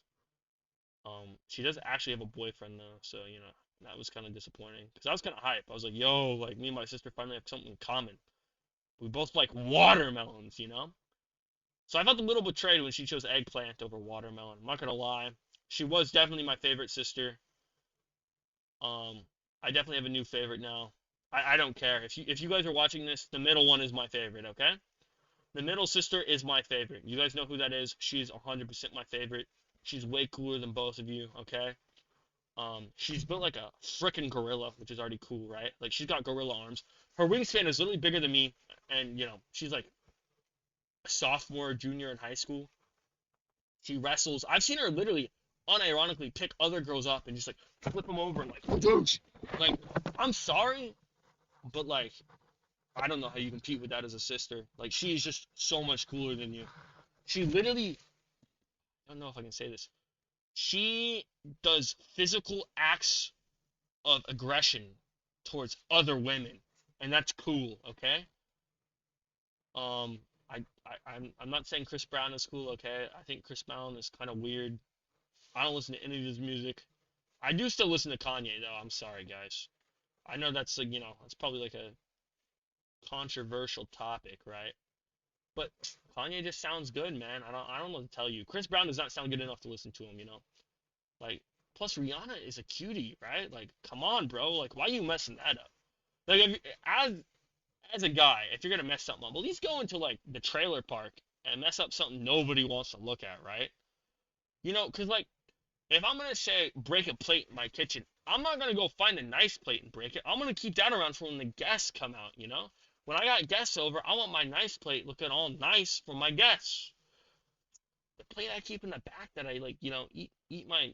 She does actually have a boyfriend though, so you know that was kind of disappointing. Because I was kind of hype. I was like, yo, like me and my sister finally have something in common. We both like watermelons, you know. So I felt a little betrayed when she chose eggplant over watermelon. I'm not gonna lie. She was definitely my favorite sister. Um, I definitely have a new favorite now. I don't care. If you guys are watching this, the middle one is my favorite, okay? The middle sister is my favorite. You guys know who that is. She's 100% my favorite. She's way cooler than both of you, okay? She's built like a freaking gorilla, which is already cool, right? Like she's got gorilla arms. Her wingspan is literally bigger than me, and you know, she's like a sophomore, junior in high school. She wrestles. I've seen her literally unironically pick other girls up and just like flip them over and like I'm sorry, but like I don't know how you compete with that as a sister. Like she's just so much cooler than you. She literally, I don't know if I can say this. She does physical acts of aggression towards other women, and that's cool, okay? I'm not saying Chris Brown is cool, okay? I think Chris Brown is kind of weird. I don't listen to any of his music. I do still listen to Kanye though. I'm sorry, guys. I know that's like, you know, it's probably like a controversial topic, right? But Kanye just sounds good, man. I don't know what to tell you. Chris Brown does not sound good enough to listen to him, you know. Like plus Rihanna is a cutie, right? Like come on, bro. Like why are you messing that up? Like if, as a guy, if you're gonna mess something up, at least go into like the trailer park and mess up something nobody wants to look at, right? You know, cause like if I'm gonna say break a plate in my kitchen, I'm not gonna go find a nice plate and break it. I'm gonna keep that around for when the guests come out, you know? When I got guests over, I want my nice plate looking all nice for my guests. The plate I keep in the back that I like, you know, eat my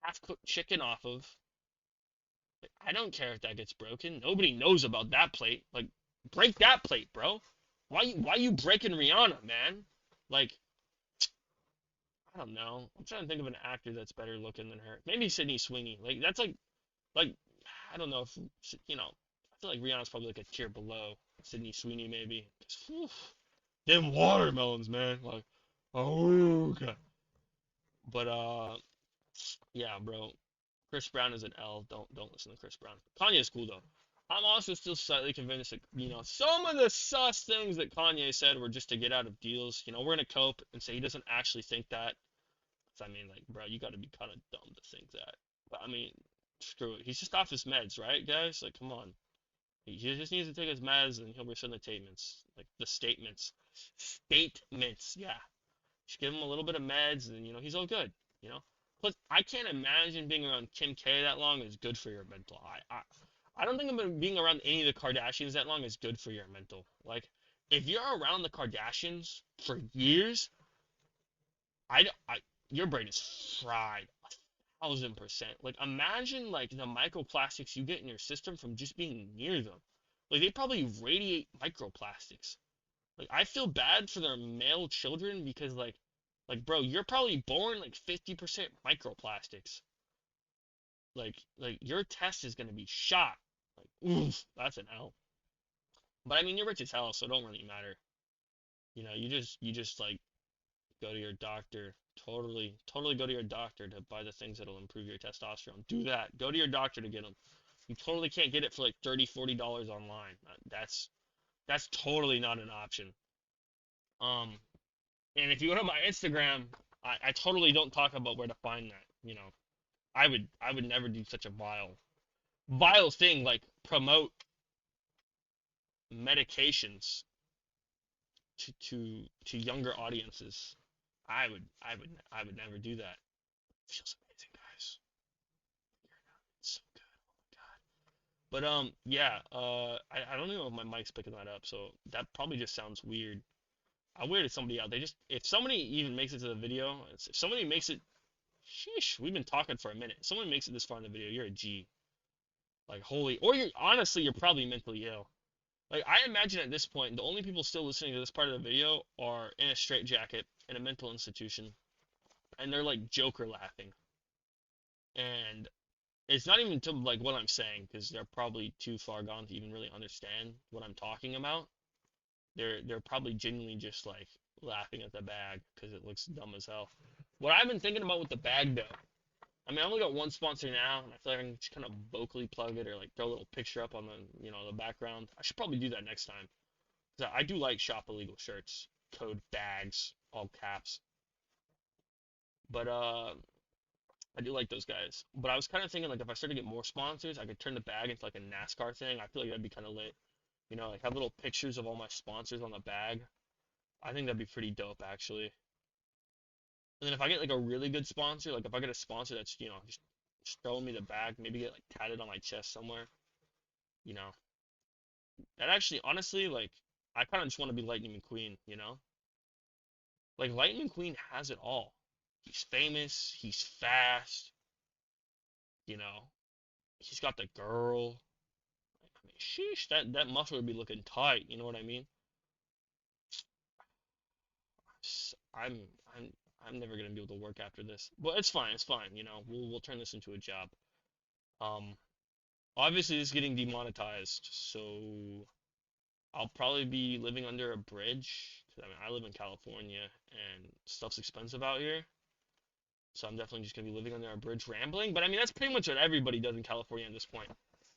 half cooked chicken off of. Like, I don't care if that gets broken. Nobody knows about that plate. Like Break that plate, bro. Why you breaking Rihanna, man? Like, I don't know. I'm trying to think of an actor that's better looking than her. Maybe Sydney Sweeney. Like that's like I don't know if I feel like Rihanna's probably like a tier below Sydney Sweeney maybe. Whew, them watermelons, man. Like, oh god. But yeah, bro. Chris Brown is an L. Don't listen to Chris Brown. Kanye's cool though. I'm also still slightly convinced that some of the sus things that Kanye said were just to get out of deals. We're gonna cope and say he doesn't actually think that. I mean, like, bro, you got to be kind of dumb to think that. But I mean, screw it. He's just off his meds, right, guys? Like, come on. He just needs to take his meds and he'll rescind the statements. Like the statements. Statements, yeah. Just give him a little bit of meds and he's all good. You know. Plus, I can't imagine being around Kim K that long is good for your mental. I don't think being around any of the Kardashians that long is good for your mental. Like, if you're around the Kardashians for years, I your brain is fried 1,000%. Like, imagine like the microplastics you get in your system from just being near them. Like, they probably radiate microplastics. Like, I feel bad for their male children because like bro, you're probably born like 50% microplastics. Like your test is gonna be shot. Like, oof, that's an L. But I mean, you're rich as hell, so it don't really matter. You just like go to your doctor. Totally go to your doctor to buy the things that'll improve your testosterone. Do that. Go to your doctor to get them. You totally can't get it for like $30, $40 online. That's totally not an option. Um, and if you go to my Instagram, I totally don't talk about where to find that. I would never do such a vile thing like promote medications to younger audiences. I would never do that. It feels amazing, guys. It's so good. Oh my god. But yeah. I don't know if my mic's picking that up, so that probably just sounds weird. I weirded somebody out. If somebody even makes it to the video, if somebody makes it, sheesh, we've been talking for a minute. If someone makes it this far in the video, you're a G. Like holy, or you're probably mentally ill. Like, I imagine at this point, the only people still listening to this part of the video are in a straitjacket in a mental institution, and they're like Joker laughing. And it's not even to like what I'm saying, because they're probably too far gone to even really understand what I'm talking about. They're probably genuinely just like laughing at the bag because it looks dumb as hell. What I've been thinking about with the bag though, I mean, I only got one sponsor now, and I feel like I can just kind of vocally plug it or like throw a little picture up on the background. I should probably do that next time. 'Cause I do like ShopIllegalShirts, code bags, all caps. But I do like those guys. But I was kind of thinking like if I started to get more sponsors, I could turn the bag into like a NASCAR thing. I feel like that'd be kind of lit. Like have little pictures of all my sponsors on the bag. I think that'd be pretty dope actually. And then if I get like a really good sponsor, like if I get a sponsor that's, just throwing me the bag, maybe get like tatted on my chest somewhere, you know. That actually, honestly, like I kind of just want to be Lightning McQueen. Like Lightning McQueen has it all. He's famous, he's fast, you know. He's got the girl. I mean, sheesh, that muscle would be looking tight, you know what I mean? S- I'm I'm I'm never gonna be able to work after this. But it's fine, We'll turn this into a job. Um, Obviously this is getting demonetized, so I'll probably be living under a bridge. 'Cause, I mean, I live in California and stuff's expensive out here. So I'm definitely just gonna be living under a bridge rambling. But I mean, that's pretty much what everybody does in California at this point.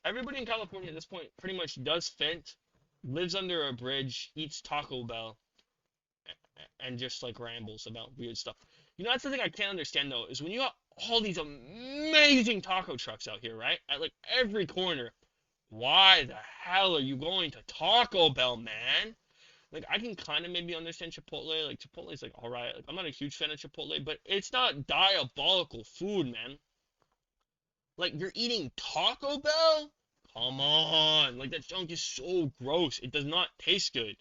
Everybody in California at this point pretty much does Fent, lives under a bridge, eats Taco Bell, and just like rambles about weird stuff. That's the thing I can't understand though, is when you got all these amazing taco trucks out here, right? At like every corner, why the hell are you going to Taco Bell, man? Like I can kind of maybe understand Chipotle. Like Chipotle's like all right. Like I'm not a huge fan of Chipotle, but it's not diabolical food, man. Like you're eating Taco Bell? Come on. Like that junk is so gross. It does not taste good.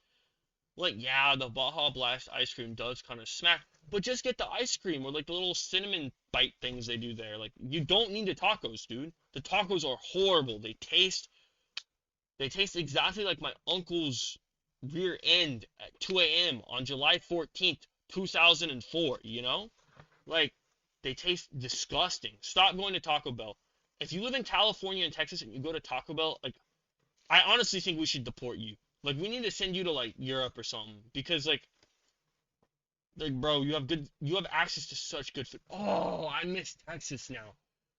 Like yeah, the Baja Blast ice cream does kind of smack, but just get the ice cream or like the little cinnamon bite things they do there. Like you don't need the tacos, dude. The tacos are horrible. They taste They taste exactly like my uncle's rear end at 2 a.m. on July 14th, 2004, you know? Like, they taste disgusting. Stop going to Taco Bell. If you live in California and Texas and you go to Taco Bell, like, I honestly think we should deport you. Like, we need to send you to, like, Europe or something. Because, like, bro, you have access to such good food. Oh, I miss Texas now.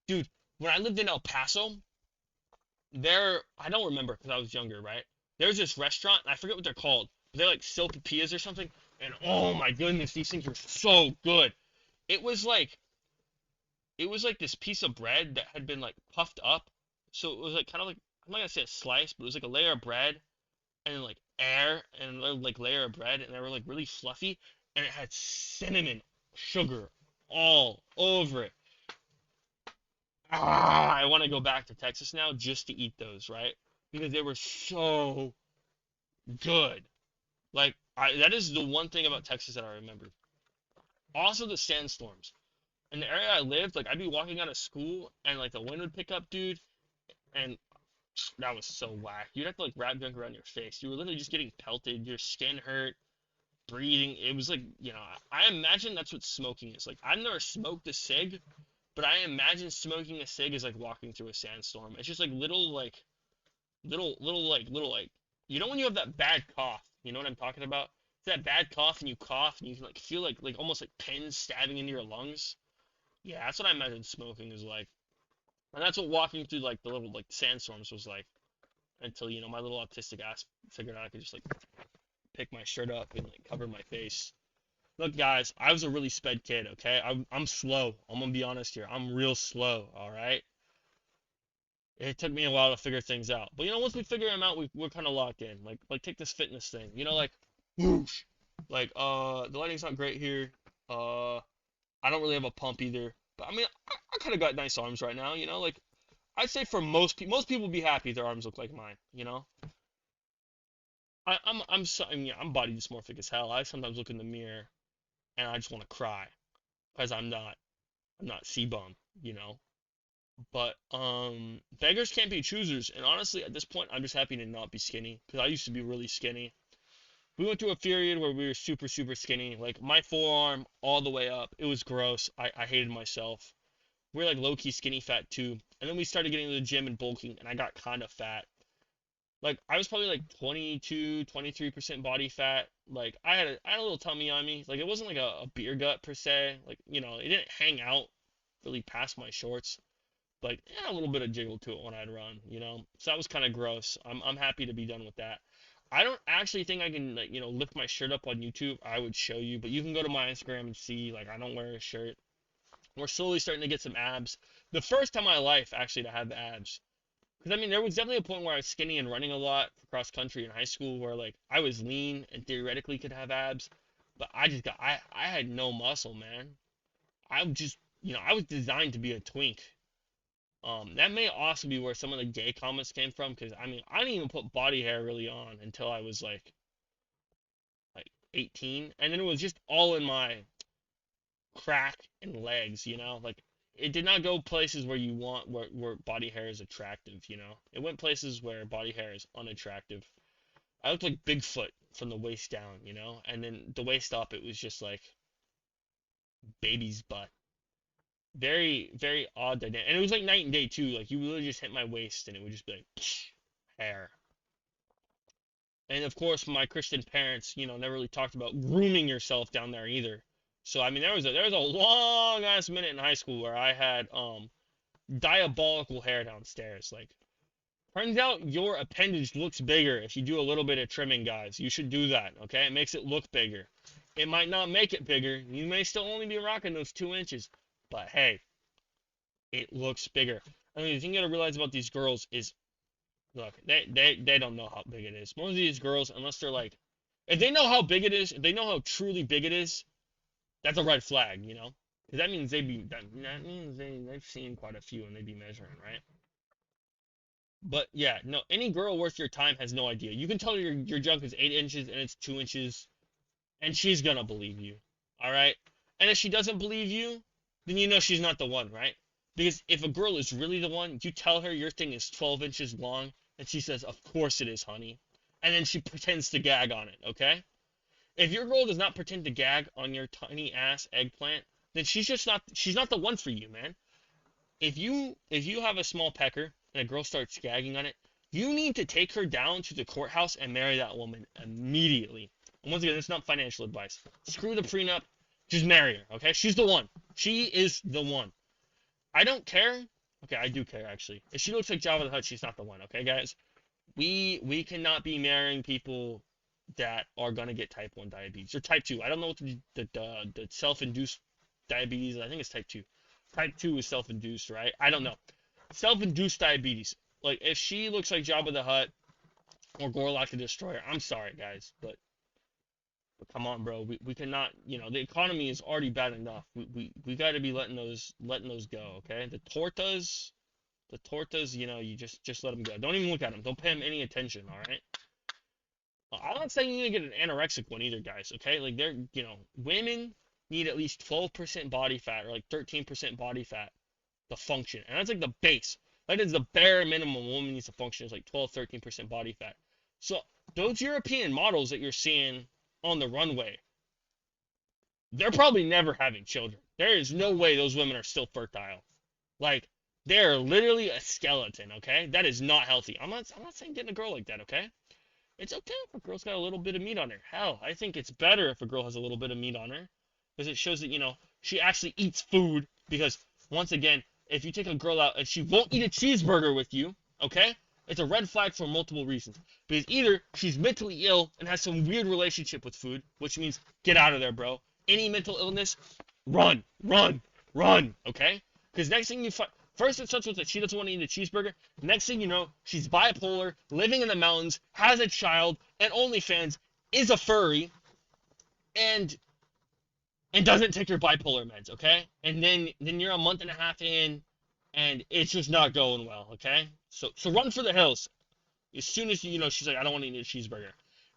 Dude, when I lived in El Paso, I don't remember because I was younger, right? There's this restaurant, and I forget what they're called. But they're like sopapillas or something. And oh my goodness, these things were so good. It was like it was like this piece of bread that had been like puffed up. So it was like kind of like I'm not gonna say a slice, but it was like a layer of bread and then like air and another like layer of bread, and they were like really fluffy, and it had cinnamon sugar all over it. I want to go back to Texas now just to eat those, right? Because they were so good. Like that is the one thing about Texas that I remember. Also the sandstorms. In the area I lived, like I'd be walking out of school and like the wind would pick up, dude, and that was so whack. You'd have to like wrap junk around your face. You were literally just getting pelted, your skin hurt, breathing. It was like, I imagine that's what smoking is. Like I've never smoked a cig, but I imagine smoking a cig is like walking through a sandstorm. It's just like little you know when you have that bad cough, you know what I'm talking about? It's that bad cough and you can like feel like almost like pins stabbing into your lungs. Yeah, that's what I imagine smoking is like. And that's what walking through like the little like sandstorms was like until my little autistic ass figured out I could just like pick my shirt up and like cover my face. Look, guys, I was a really sped kid, okay? I'm slow. I'm gonna be honest here. I'm real slow, all right? It took me a while to figure things out, but once we figure them out, we're kind of locked in. Like take this fitness thing, like whoosh, like the lighting's not great here. I don't really have a pump either, but I mean, I kind of got nice arms right now, like I'd say for most people would be happy if their arms look like mine. I mean, I'm body dysmorphic as hell. I sometimes look in the mirror and I just want to cry because I'm not CBum, you know. But beggars can't be choosers, and honestly, at this point, I'm just happy to not be skinny because I used to be really skinny. We went through a period where we were super super skinny, like my forearm all the way up. It was gross. I hated myself. We were like low key skinny fat too, and then we started getting to the gym and bulking, and I got kind of fat. Like I was probably like 22, 23% body fat. Like I had a little tummy on me. Like it wasn't like a beer gut per se. Like it didn't hang out really past my shorts. But it had a little bit of jiggle to it when I'd run. So that was kind of gross. I'm happy to be done with that. I don't actually think I can like lift my shirt up on YouTube. I would show you, but you can go to my Instagram and see like I don't wear a shirt. We're slowly starting to get some abs. The first time in my life actually to have abs. Because I mean there was definitely a point where I was skinny and running a lot for cross country in high school where like I was lean and theoretically could have abs, but I had no muscle, man. I just I was designed to be a twink. That may also be where some of the gay comments came from, because I mean, I didn't even put body hair really on until I was like 18, and then it was just all in my crack and legs. Like it did not go places where you want where body hair is attractive. It went places where body hair is unattractive. I looked like Bigfoot from the waist down, and then the waist up, it was just like baby's butt. Very, very odd dynamic. And it was like night and day too. Like you literally just hit my waist and it would just be like hair. And of course my Christian parents, never really talked about grooming yourself down there either. So I mean there was a long ass minute in high school where I had diabolical hair downstairs. Like turns out your appendage looks bigger if you do a little bit of trimming, guys. You should do that, okay? It makes it look bigger. It might not make it bigger. You may still only be rocking those 2 inches. But hey, it looks bigger. I mean, the thing you gotta realize about these girls is, look, they don't know how big it is. Most of these girls, unless they're like, if they know how big it is, if they know how truly big it is, that's a red flag. Because that means that means they've seen quite a few and they'd be measuring, right? But yeah, no, any girl worth your time has no idea. You can tell her your junk is 8 inches and it's 2 inches, and she's gonna believe you. All right? And if she doesn't believe you, then you know she's not the one, right? Because if a girl is really the one, you tell her your thing is 12 inches long, And she says, of course it is, honey. And then she pretends to gag on it, okay? If your girl does not pretend to gag on your tiny ass eggplant, then she's not the one for you, man. If you have a small pecker and a girl starts gagging on it, you need to take her down to the courthouse and marry that woman immediately. And once again, it's not financial advice. Screw the prenup. Just marry her, okay? She's the one. She is the one. I don't care. Okay, I do care, actually. If she looks like Jabba the Hutt, she's not the one, okay, guys? We cannot be marrying people that are going to get type 1 diabetes. Or type 2. I don't know what the self-induced diabetes is. I think it's type 2. Type 2 is self-induced, right? I don't know. Self-induced diabetes. Like, if she looks like Jabba the Hutt or Gorlock the Destroyer, I'm sorry, guys, but come on, bro. We cannot, the economy is already bad enough. We got to be letting those go, okay? The tortas, you just let them go. Don't even look at them. Don't pay them any attention, all right? I'm not saying you need to get an anorexic one either, guys, okay? Like, women need at least 12% body fat or like 13% body fat to function. And that's like the base. That is the bare minimum a woman needs to function, is like 12, 13% body fat. So those European models that you're seeing on the runway, they're probably never having children. There is no way those women are still fertile. Like, they're literally a skeleton, okay? That is not healthy. I'm not saying getting a girl like that, okay? It's okay if a girl's got a little bit of meat on her. Hell, I think it's better if a girl has a little bit of meat on her, because it shows that, she actually eats food. Because, once again, if you take a girl out and she won't eat a cheeseburger with you, okay? It's a red flag for multiple reasons. Because either she's mentally ill and has some weird relationship with food, which means get out of there, bro. Any mental illness, run, okay? Because next thing you find, first it starts with that she doesn't want to eat a cheeseburger. Next thing you know, she's bipolar, living in the mountains, has a child, and OnlyFans, is a furry, and doesn't take her bipolar meds, okay? And then you're a month and a half in, and it's just not going well, okay? So run for the hills. As soon as she's like, I don't want to eat a cheeseburger.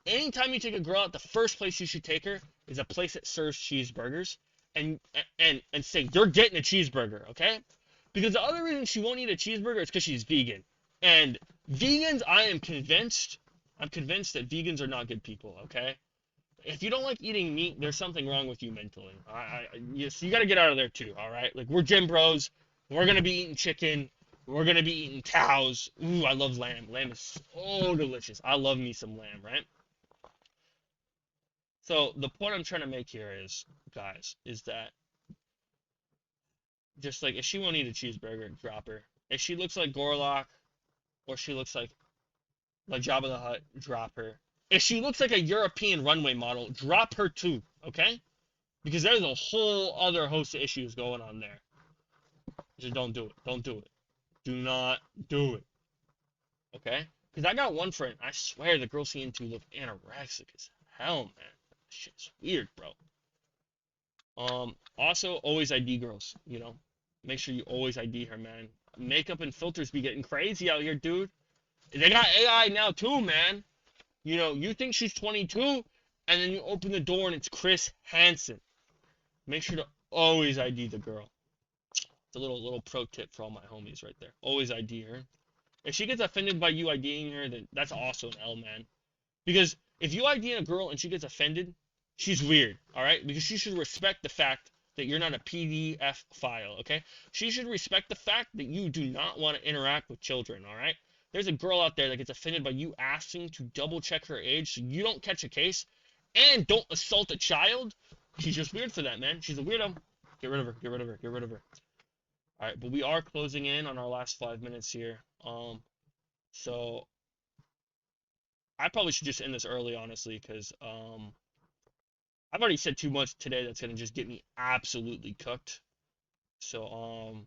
Anytime you take a girl out, the first place you should take her is a place that serves cheeseburgers, and say, you're getting a cheeseburger, okay? Because the other reason she won't eat a cheeseburger is because she's vegan. And vegans, I'm convinced that vegans are not good people, okay? If you don't like eating meat, there's something wrong with you mentally. You got to get out of there too, all right? Like, we're gym bros. We're going to be eating chicken. We're going to be eating cows. Ooh, I love lamb. Lamb is so delicious. I love me some lamb, right? So the point I'm trying to make here is, guys, is that just like, if she won't eat a cheeseburger, drop her. If she looks like Gorlock, or she looks like Jabba the Hutt, drop her. If she looks like a European runway model, drop her too, okay? Because there's a whole other host of issues going on there. Just don't do it. Don't do it. Do not do it. Okay? Because I got one friend, I swear the girl she into looked anorexic as hell, man. That shit's weird, bro. Also, always ID girls, Make sure you always ID her, man. Makeup and filters be getting crazy out here, dude. They got AI now too, man. You think she's 22, and then you open the door and it's Chris Hansen. Make sure to always ID the girl. It's a little pro tip for all my homies right there. Always ID her. If she gets offended by you IDing her, then that's also an L, man. Because if you ID a girl and she gets offended, she's weird, all right? Because she should respect the fact that you're not a PDF file, okay? She should respect the fact that you do not want to interact with children, all right? There's a girl out there that gets offended by you asking to double check her age so you don't catch a case and don't assault a child. She's just weird for that, man. She's a weirdo. Get rid of her. Get rid of her. Get rid of her. All right, but we are closing in on our last 5 minutes here. So I probably should just end this early, honestly, because I've already said too much today that's gonna just get me absolutely cooked. So